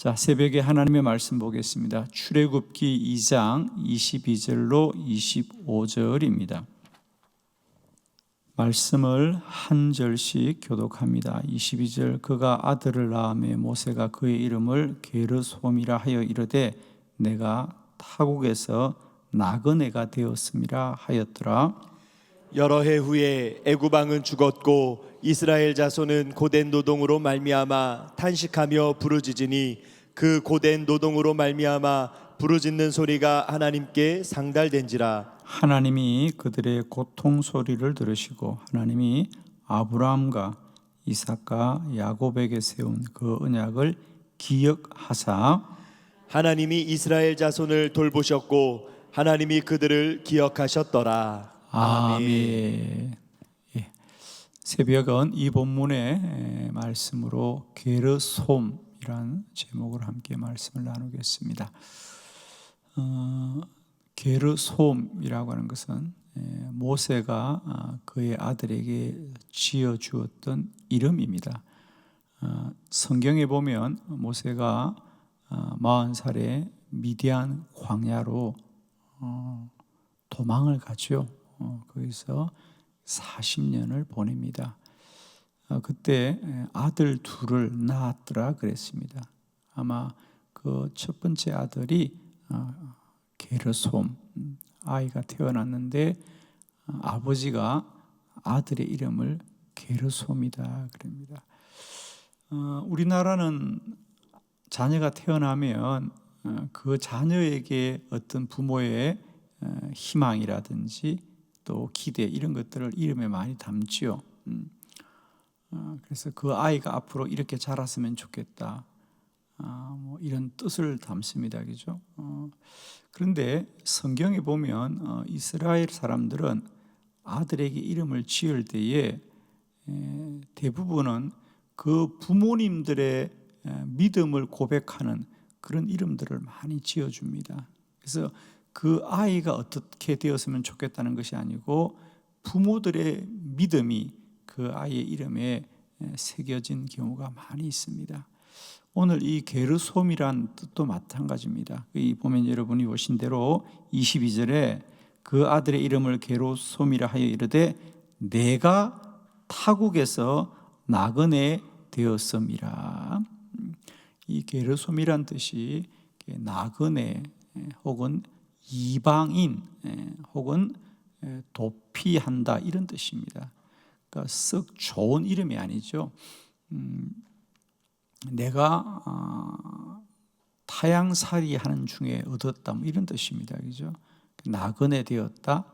자, 새벽에 하나님의 말씀 보겠습니다. 출애굽기 2장 22절로 25절입니다. 말씀을 한 절씩 교독합니다. 22절, 그가 아들을 낳음에 모세가 그의 이름을 게르솜이라 하여 이르되 내가 타국에서 나그네가 되었음이라 하였더라. 여러 해 후에 애굽 왕은 죽었고 이스라엘 자손은 고된 노동으로 말미암아 탄식하며 부르짖으니 그 고된 노동으로 말미암아 부르짖는 소리가 하나님께 상달된지라. 하나님이 그들의 고통 소리를 들으시고 하나님이 아브라함과 이삭과 야곱에게 세운 그 언약을 기억하사 하나님이 이스라엘 자손을 돌보셨고 하나님이 그들을 기억하셨더라. 아멘. 예. 새벽은 이 본문의 말씀으로 게르솜이라는 제목으로 함께 말씀을 나누겠습니다. 게르솜이라고 하는 것은 모세가 그의 아들에게 지어주었던 이름입니다. 성경에 보면 모세가 40살에 미디안 광야로 도망을 가죠. 거기서 40년을 보냅니다. 그때 아들 둘을 낳았더라 그랬습니다. 아마 그 첫 번째 아들이 게르솜, 아이가 태어났는데 아버지가 아들의 이름을 게르솜이다 그럽니다. 우리나라는 자녀가 태어나면 그 자녀에게 어떤 부모의 희망이라든지 또 기대 이런 것들을 이름에 많이 담지요. 그래서 그 아이가 앞으로 이렇게 자랐으면 좋겠다. 뭐 이런 뜻을 담습니다, 그죠? 그런데 성경에 보면 이스라엘 사람들은 아들에게 이름을 지을 때에 대부분은 그 부모님들의 믿음을 고백하는 그런 이름들을 많이 지어줍니다. 그래서 그 아이가 어떻게 되었으면 좋겠다는 것이 아니고 부모들의 믿음이 그 아이의 이름에 새겨진 경우가 많이 있습니다. 오늘 이 게르솜이란 뜻도 마찬가지입니다. 이 보면 여러분이 보신 대로 22절에 그 아들의 이름을 게르솜이라 하여 이르되 내가 타국에서 나그네 되었음이라. 이 게르솜이란 뜻이 나그네 혹은 이방인 혹은 도피한다 이런 뜻입니다. 그러니까 썩 좋은 이름이 아니죠. 내가 타향살이 하는 중에 얻었다 뭐 이런 뜻입니다. 그죠? 나그네 되었다.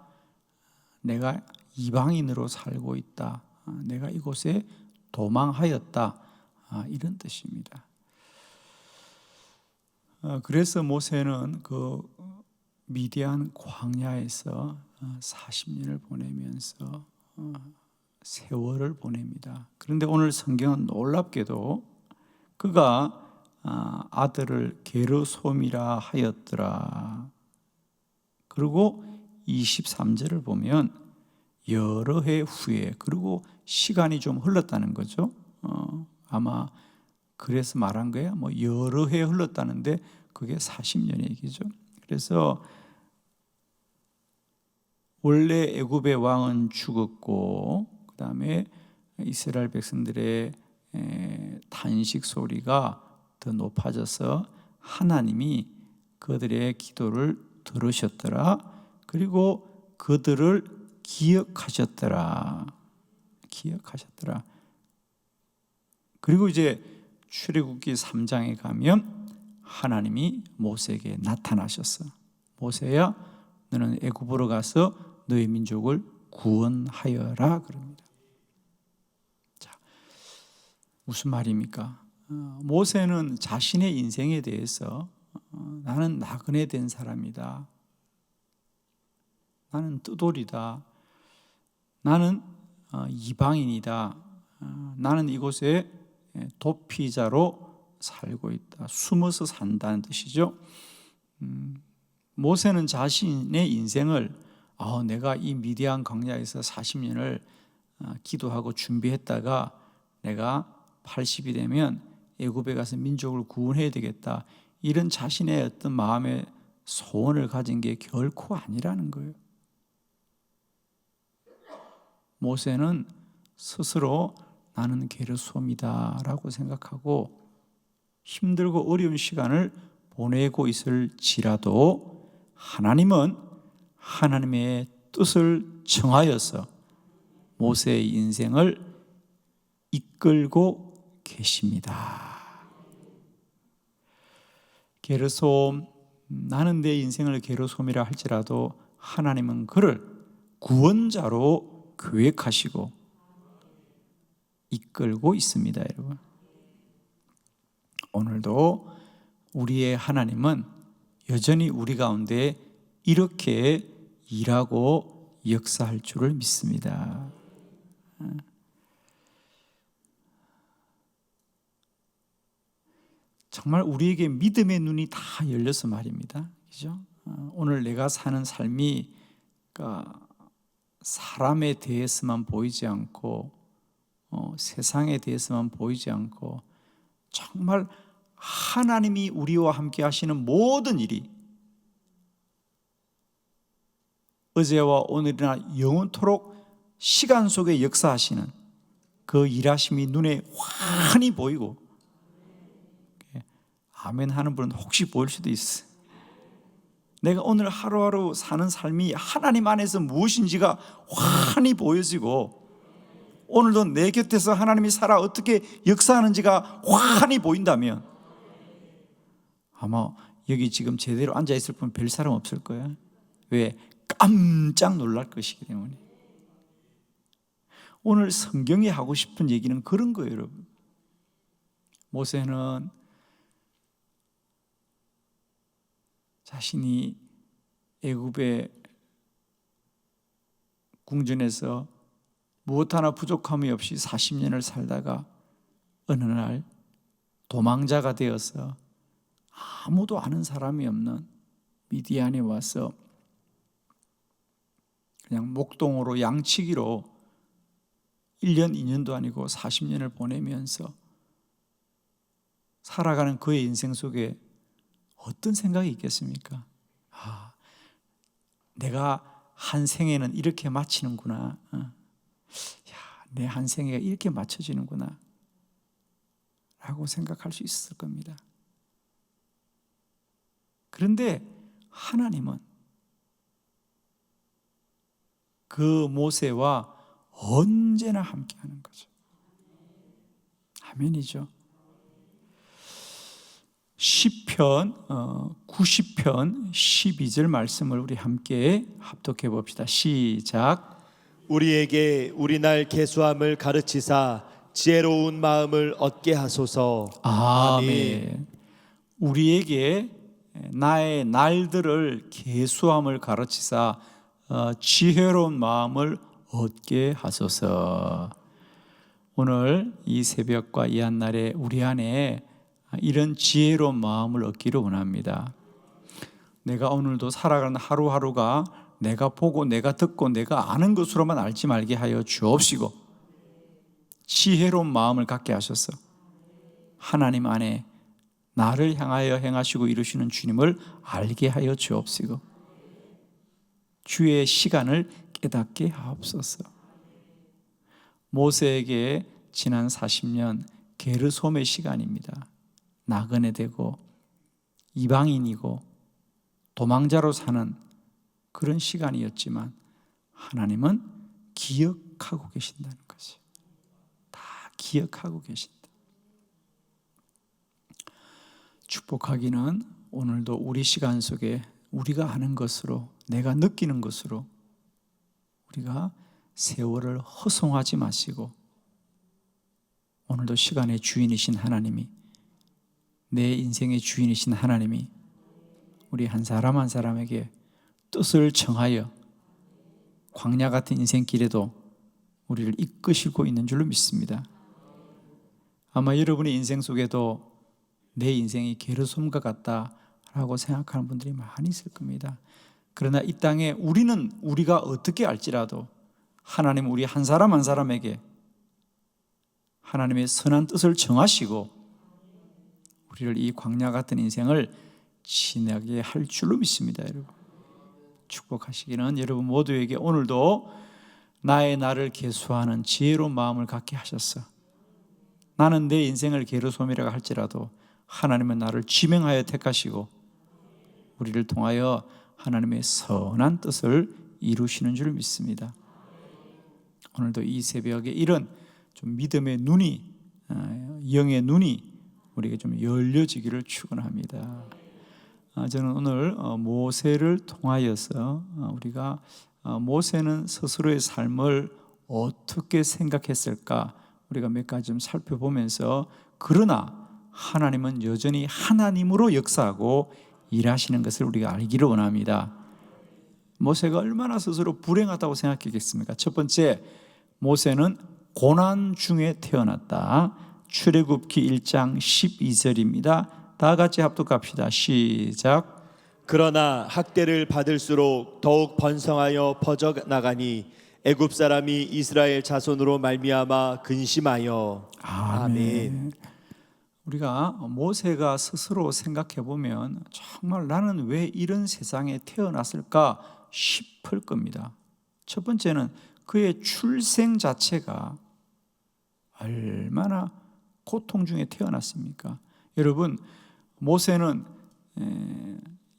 내가 이방인으로 살고 있다. 내가 이곳에 도망하였다. 이런 뜻입니다. 그래서 모세는 그 미디안 광야에서 40년을 보내면서 세월을 보냅니다. 그런데 오늘 성경은 놀랍게도 그가 아들을 게르솜이라 하였더라. 그리고 23절을 보면 여러 해 후에, 그리고 시간이 좀 흘렀다는 거죠. 아마 그래서 말한 거야. 뭐 여러 해 흘렀다는데 그게 40년 얘기죠. 그래서 원래 애굽의 왕은 죽었고 그 다음에 이스라엘 백성들의 탄식 소리가 더 높아져서 하나님이 그들의 기도를 들으셨더라. 그리고 그들을 기억하셨더라. 그리고 이제 출애굽기 3장에 가면 하나님이 모세에게 나타나셨어. 모세야, 너는 애굽으로 가서 너의 민족을 구원하여라 그럽니다. 자, 무슨 말입니까? 모세는 자신의 인생에 대해서 나는 나그네 된 사람이다. 나는 뜨돌이다. 나는 이방인이다. 나는 이곳에 도피자로 살고 있다. 숨어서 산다는 뜻이죠. 모세는 자신의 인생을 내가 이 미디안 광야에서 40년을 기도하고 준비했다가 내가 80이 되면 애굽에 가서 민족을 구원해야 되겠다, 이런 자신의 어떤 마음의 소원을 가진 게 결코 아니라는 거예요. 모세는 스스로 나는 게르솜이다 라고 생각하고 힘들고 어려운 시간을 보내고 있을지라도 하나님은 하나님의 뜻을 정하여서 모세의 인생을 이끌고 계십니다. 게르솜, 나는 내 인생을 게르솜이라 할지라도 하나님은 그를 구원자로 계획하시고 이끌고 있습니다, 여러분. 오늘도 우리의 하나님은 여전히 우리 가운데 이렇게 일하고 역사할 줄을 믿습니다. 정말 우리에게 믿음의 눈이 다 열려서 말입니다. 그죠? 오늘 내가 사는 삶이 사람에 대해서만 보이지 않고 세상에 대해서만 보이지 않고 정말 하나님이 우리와 함께 하시는 모든 일이 어제와 오늘이나 영원토록 시간 속에 역사하시는 그 일하심이 눈에 환히 보이고, 아멘 하는 분은 혹시 보일 수도 있어. 내가 오늘 하루하루 사는 삶이 하나님 안에서 무엇인지가 환히 보여지고, 오늘도 내 곁에서 하나님이 살아 어떻게 역사하는지가 환히 보인다면 아마 여기 지금 제대로 앉아있을 분 별 사람 없을 거야. 왜? 깜짝 놀랄 것이기 때문에. 오늘 성경이 하고 싶은 얘기는 그런 거예요, 여러분. 모세는 자신이 애굽의 궁전에서 무엇 하나 부족함이 없이 40년을 살다가 어느 날 도망자가 되어서 아무도 아는 사람이 없는 미디안에 와서 그냥 목동으로 양치기로 1년, 2년도 아니고 40년을 보내면서 살아가는 그의 인생 속에 어떤 생각이 있겠습니까? 내가 한 생에는 이렇게 마치는구나. 내 한 생애가 이렇게 맞춰지는구나 라고 생각할 수 있을 겁니다. 그런데 하나님은 그 모세와 언제나 함께하는 거죠. 아멘이죠. 시편 90편 12절 말씀을 우리 함께 합독해 봅시다. 시작. 우리에게 우리날 계수함을 가르치사 지혜로운 마음을 얻게 하소서. 아멘. 우리에게 나의 날들을 계수함을 가르치사 지혜로운 마음을 얻게 하소서. 오늘 이 새벽과 이 한날에 우리 안에 이런 지혜로운 마음을 얻기를 원합니다. 내가 오늘도 살아가는 하루하루가 내가 보고 내가 듣고 내가 아는 것으로만 알지 말게 하여 주옵시고, 지혜로운 마음을 갖게 하셔서 하나님 안에 나를 향하여 행하시고 이루시는 주님을 알게 하여 주옵시고, 주의 시간을 깨닫게 하옵소서. 모세에게 지난 40년 게르솜의 시간입니다. 나그네 되고 이방인이고 도망자로 사는 그런 시간이었지만 하나님은 기억하고 계신다는 것이, 다 기억하고 계신다. 축복하기는 오늘도 우리 시간 속에 우리가 아는 것으로, 내가 느끼는 것으로 우리가 세월을 허송하지 마시고, 오늘도 시간의 주인이신 하나님이, 내 인생의 주인이신 하나님이 우리 한 사람 한 사람에게 뜻을 정하여 광야 같은 인생길에도 우리를 이끄시고 있는 줄로 믿습니다. 아마 여러분의 인생 속에도 내 인생이 게르솜과 같다라고 생각하는 분들이 많이 있을 겁니다. 그러나 이 땅에 우리가 어떻게 알지라도 하나님 우리 한 사람 한 사람에게 하나님의 선한 뜻을 정하시고 우리를 이 광야 같은 인생을 지나게 할 줄로 믿습니다. 여러분, 축복하시기는 여러분 모두에게 오늘도 나의 나를 계수하는 지혜로운 마음을 갖게 하셨어. 나는 내 인생을 게르솜이라고 할지라도 하나님은 나를 지명하여 택하시고 우리를 통하여 하나님의 선한 뜻을 이루시는 줄 믿습니다. 오늘도 이 새벽에 이런 좀 믿음의 눈이, 영의 눈이 우리에게 좀 열려지기를 축원합니다. 저는 오늘 모세를 통하여서 우리가 모세는 스스로의 삶을 어떻게 생각했을까 우리가 몇 가지 좀 살펴보면서, 그러나 하나님은 여전히 하나님으로 역사하고 일하시는 것을 우리가 알기를 원합니다. 모세가 얼마나 스스로 불행하다고 생각했겠습니까? 첫 번째, 모세는 고난 중에 태어났다. 출애굽기 1장 12절입니다. 다 같이 합독합시다. 시작. 그러나 학대를 받을수록 더욱 번성하여 퍼져 나가니 애굽 사람이 이스라엘 자손으로 말미암아 근심하여. 아멘. 우리가 모세가 스스로 생각해 보면 정말 나는 왜 이런 세상에 태어났을까 싶을 겁니다. 첫 번째는 그의 출생 자체가 얼마나 고통 중에 태어났습니까? 여러분, 모세는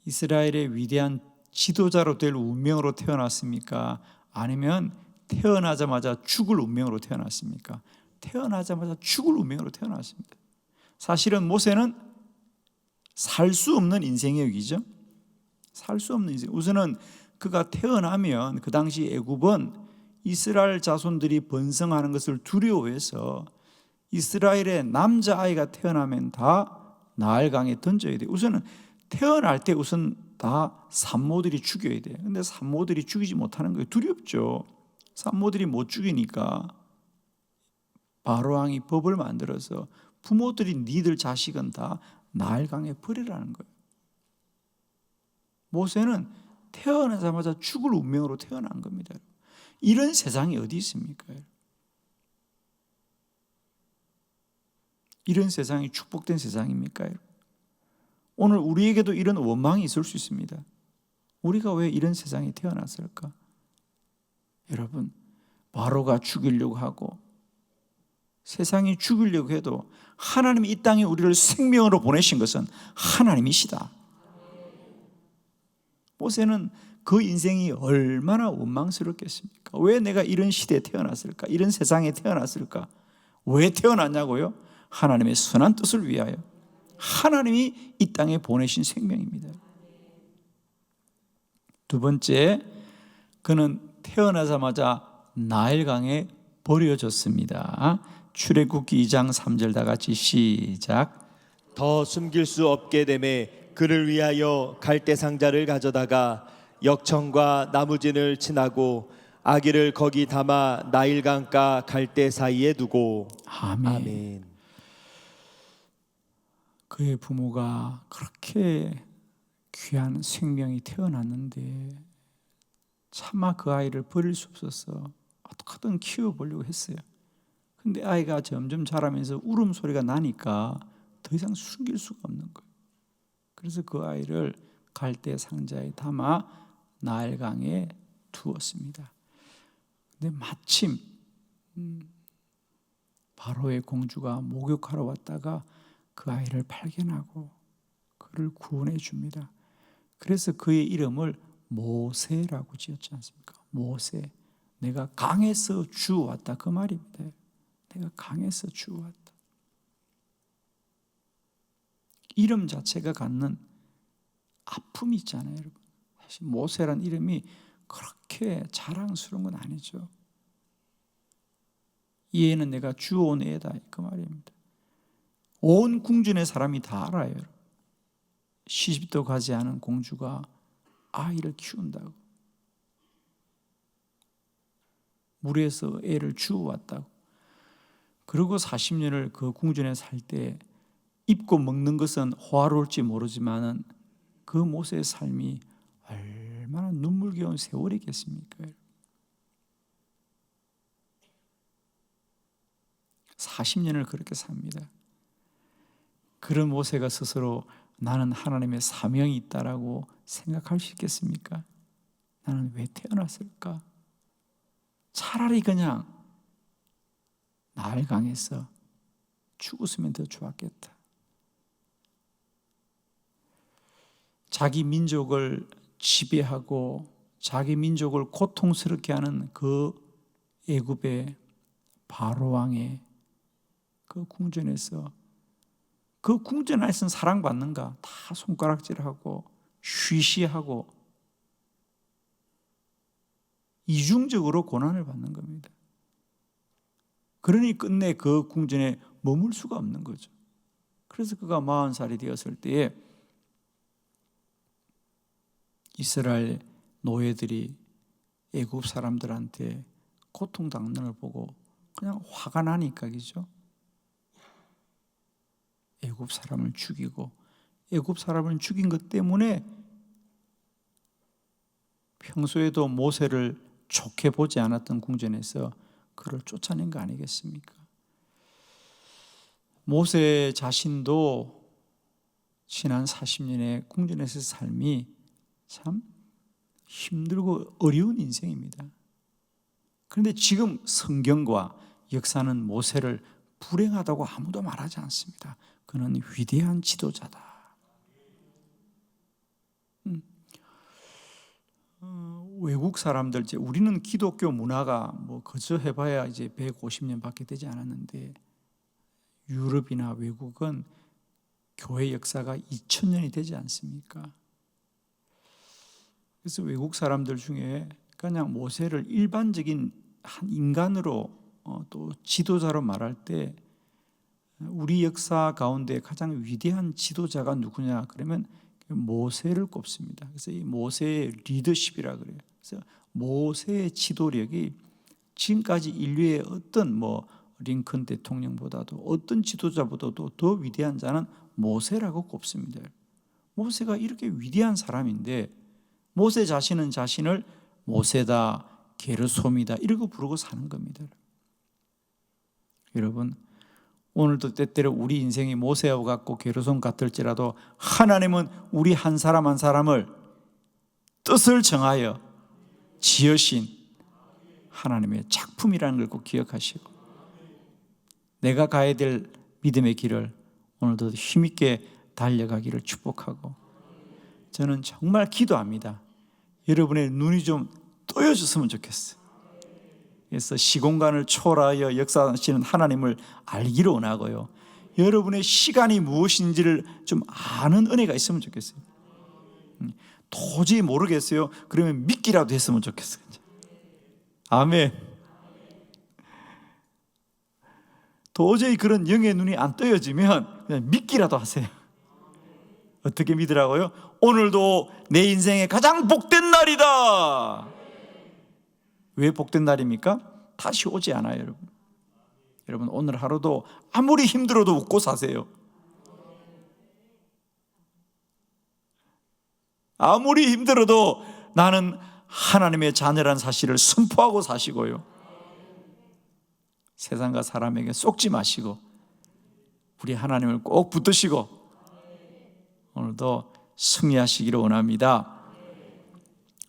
이스라엘의 위대한 지도자로 될 운명으로 태어났습니까? 아니면 태어나자마자 죽을 운명으로 태어났습니까? 태어나자마자 죽을 운명으로 태어났습니다. 사실은 모세는 살 수 없는 인생의 얘기죠. 살 수 없는 인생. 우선은 그가 태어나면 그 당시 애굽은 이스라엘 자손들이 번성하는 것을 두려워해서 이스라엘의 남자아이가 태어나면 다 나일강에 던져야 돼요. 우선은 태어날 때 우선 다 산모들이 죽여야 돼요. 근데 산모들이 죽이지 못하는 거예요. 두렵죠. 산모들이 못 죽이니까 바로왕이 법을 만들어서 부모들이 니들 자식은 다 나일강에 버리라는 거예요. 모세는 태어나자마자 죽을 운명으로 태어난 겁니다. 이런 세상이 어디 있습니까? 이런 세상이 축복된 세상입니까? 오늘 우리에게도 이런 원망이 있을 수 있습니다. 우리가 왜 이런 세상에 태어났을까? 여러분, 바로가 죽이려고 하고 세상이 죽이려고 해도 하나님이 이 땅에 우리를 생명으로 보내신 것은 하나님이시다. 모세는 그 인생이 얼마나 원망스럽겠습니까? 왜 내가 이런 시대에 태어났을까? 이런 세상에 태어났을까? 왜 태어났냐고요? 하나님의 선한 뜻을 위하여. 하나님이 이 땅에 보내신 생명입니다. 두 번째, 그는 태어나자마자 나일강에 버려졌습니다. 출애굽기 2장 3절 다 같이 시작. 더 숨길 수 없게 되매 그를 위하여 갈대 상자를 가져다가 역청과 나무진을 친하고 아기를 거기 담아 나일강가 갈대 사이에 두고. 아멘. 아멘. 그의 부모가 그렇게 귀한 생명이 태어났는데 차마 그 아이를 버릴 수 없어서 어떻게든 키워보려고 했어요. 근데 아이가 점점 자라면서 울음소리가 나니까 더 이상 숨길 수가 없는 거예요. 그래서 그 아이를 갈대 상자에 담아 나일강에 두었습니다. 근데 마침 바로의 공주가 목욕하러 왔다가 그 아이를 발견하고 그를 구원해 줍니다. 그래서 그의 이름을 모세라고 지었지 않습니까? 모세. 내가 강에서 주워왔다, 그 말입니다. 내가 강에서 주워왔다. 이름 자체가 갖는 아픔이 있잖아요, 여러분. 사실 모세란 이름이 그렇게 자랑스러운 건 아니죠. 이 애는 내가 주워온 애다, 그 말입니다. 온 궁전의 사람이 다 알아요. 시집도 가지 않은 공주가 아이를 키운다고, 물에서 애를 주워왔다고. 그리고 40년을 그 궁전에 살 때 입고 먹는 것은 호화로울지 모르지만은 그 모세의 삶이 얼마나 눈물겨운 세월이겠습니까? 40년을 그렇게 삽니다. 그런 모세가 스스로 나는 하나님의 사명이 있다라고 생각할 수 있겠습니까? 나는 왜 태어났을까? 차라리 그냥 나일강에서 죽었으면 더 좋았겠다. 자기 민족을 지배하고 자기 민족을 고통스럽게 하는 그 애굽의 바로 왕의 그 궁전에서, 그 궁전 안에서는 사랑받는가? 다 손가락질하고 쉬쉬하고 이중적으로 고난을 받는 겁니다. 그러니 끝내 그 궁전에 머물 수가 없는 거죠. 그래서 그가 40살이 되었을 때에 이스라엘 노예들이 애굽 사람들한테 고통당하는 걸 보고 그냥 화가 나니까, 그죠? 애굽 사람을 죽이고, 애굽 사람을 죽인 것 때문에 평소에도 모세를 좋게 보지 않았던 궁전에서 그를 쫓아낸 거 아니겠습니까? 모세 자신도 지난 40년의 궁전에서의 삶이 참 힘들고 어려운 인생입니다. 그런데 지금 성경과 역사는 모세를 불행하다고 아무도 말하지 않습니다. 그는 위대한 지도자다. 외국 사람들, 우리는 기독교 문화가 그저 해봐야 이제 150년밖에 되지 않았는데, 유럽이나 외국은 교회 역사가 2000년이 되지 않습니까? 그래서 외국 사람들 중에 그냥 모세를 일반적인 한 인간으로 또 지도자로 말할 때 우리 역사 가운데 가장 위대한 지도자가 누구냐 그러면 모세를 꼽습니다. 그래서 이 모세의 리더십이라 그래요. 그래서 모세의 지도력이 지금까지 인류의 어떤 링컨 대통령보다도 어떤 지도자보다도 더 위대한 자는 모세라고 꼽습니다. 모세가 이렇게 위대한 사람인데 모세 자신은 자신을 모세다, 게르솜이다 이러고 부르고 사는 겁니다. 여러분, 오늘도 때때로 우리 인생이 모세와 같고 게르솜 같을지라도 하나님은 우리 한 사람 한 사람을 뜻을 정하여 지으신 하나님의 작품이라는 걸 꼭 기억하시고, 내가 가야 될 믿음의 길을 오늘도 힘있게 달려가기를 축복하고, 저는 정말 기도합니다. 여러분의 눈이 좀 떠여졌으면 좋겠어요. 그래서 시공간을 초월하여 역사하시는 하나님을 알기를 원하고요, 여러분의 시간이 무엇인지를 좀 아는 은혜가 있으면 좋겠어요. 도저히 모르겠어요. 그러면 믿기라도 했으면 좋겠어요. 아멘. 도저히 그런 영의 눈이 안 떠여지면 그냥 믿기라도 하세요. 어떻게 믿으라고요? 오늘도 내 인생의 가장 복된 날이다. 왜 복된 날입니까? 다시 오지 않아요, 여러분. 여러분, 오늘 하루도 아무리 힘들어도 웃고 사세요. 아무리 힘들어도 나는 하나님의 자녀라는 사실을 선포하고 사시고요, 세상과 사람에게 속지 마시고 우리 하나님을 꼭 붙드시고 오늘도 승리하시기를 원합니다.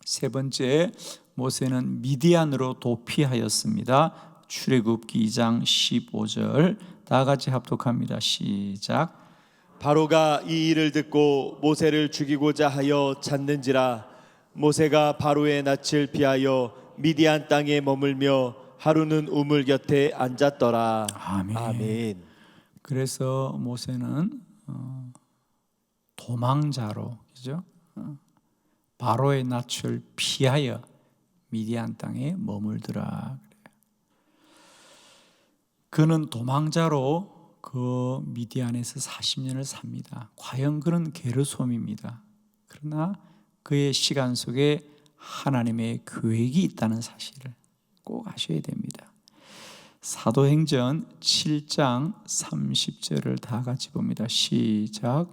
세 번째, 모세는 미디안으로 도피하였습니다. 출애굽기 2장 15절 다 같이 합독합니다. 시작. 바로가 이 일을 듣고 모세를 죽이고자 하여 찾는지라. 모세가 바로의 낯을 피하여 미디안 땅에 머물며 하루는 우물 곁에 앉았더라. 아멘. 아멘. 그래서 모세는 도망자로, 그죠? 바로의 낯을 피하여 미디안 땅에 머물더라. 그는 도망자로 그 미디안에서 40년을 삽니다. 과연 그는 게르솜입니다. 그러나 그의 시간 속에 하나님의 계획이 있다는 사실을 꼭 아셔야 됩니다. 사도행전 7장 30절을 다 같이 봅니다. 시작.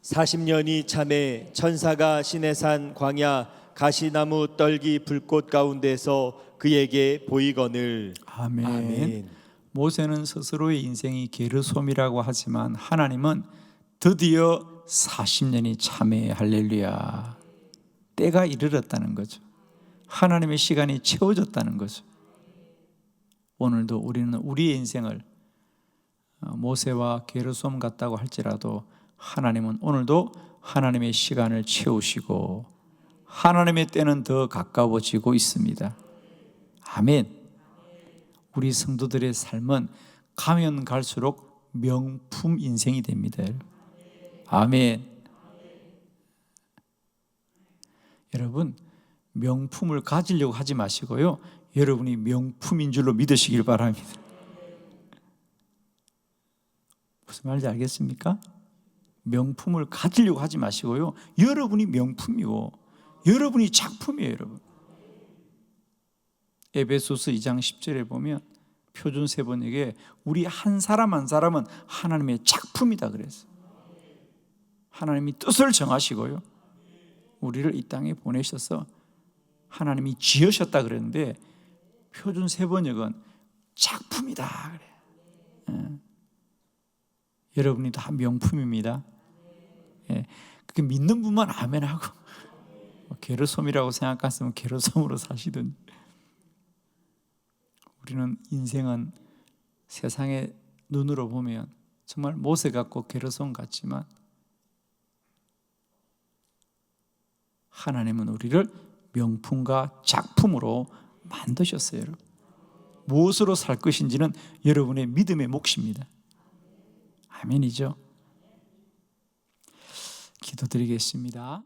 40년이 참에 천사가 시내산 광야 가시나무 떨기 불꽃 가운데서 그에게 보이거늘. 아멘. 아멘. 모세는 스스로의 인생이 게르솜이라고 하지만 하나님은 드디어 40년이 참에 할렐루야. 때가 이르렀다는 거죠. 하나님의 시간이 채워졌다는 거죠. 오늘도 우리는 우리의 인생을 모세와 게르솜 같다고 할지라도 하나님은 오늘도 하나님의 시간을 채우시고 하나님의 때는 더 가까워지고 있습니다. 아멘. 우리 성도들의 삶은 가면 갈수록 명품 인생이 됩니다. 아멘. 여러분, 명품을 가지려고 하지 마시고요, 여러분이 명품인 줄로 믿으시길 바랍니다. 무슨 말인지 알겠습니까? 명품을 가지려고 하지 마시고요, 여러분이 명품이고 여러분이 작품이에요. 여러분, 에베소서 2장 10절에 보면 표준 세번역에 우리 한 사람 한 사람은 하나님의 작품이다 그랬어요. 하나님이 뜻을 정하시고요, 우리를 이 땅에 보내셔서 하나님이 지으셨다 그랬는데 표준 세번역은 작품이다 그래. 여러분이 다 명품입니다. 그렇게 믿는 분만 아멘하고 게르솜이라고 생각했으면 게르솜으로 사시든. 우리는 인생은 세상의 눈으로 보면 정말 모세 같고 게르솜 같지만 하나님은 우리를 명품과 작품으로 만드셨어요. 여러분, 무엇으로 살 것인지는 여러분의 믿음의 몫입니다. 아멘이죠. 기도드리겠습니다.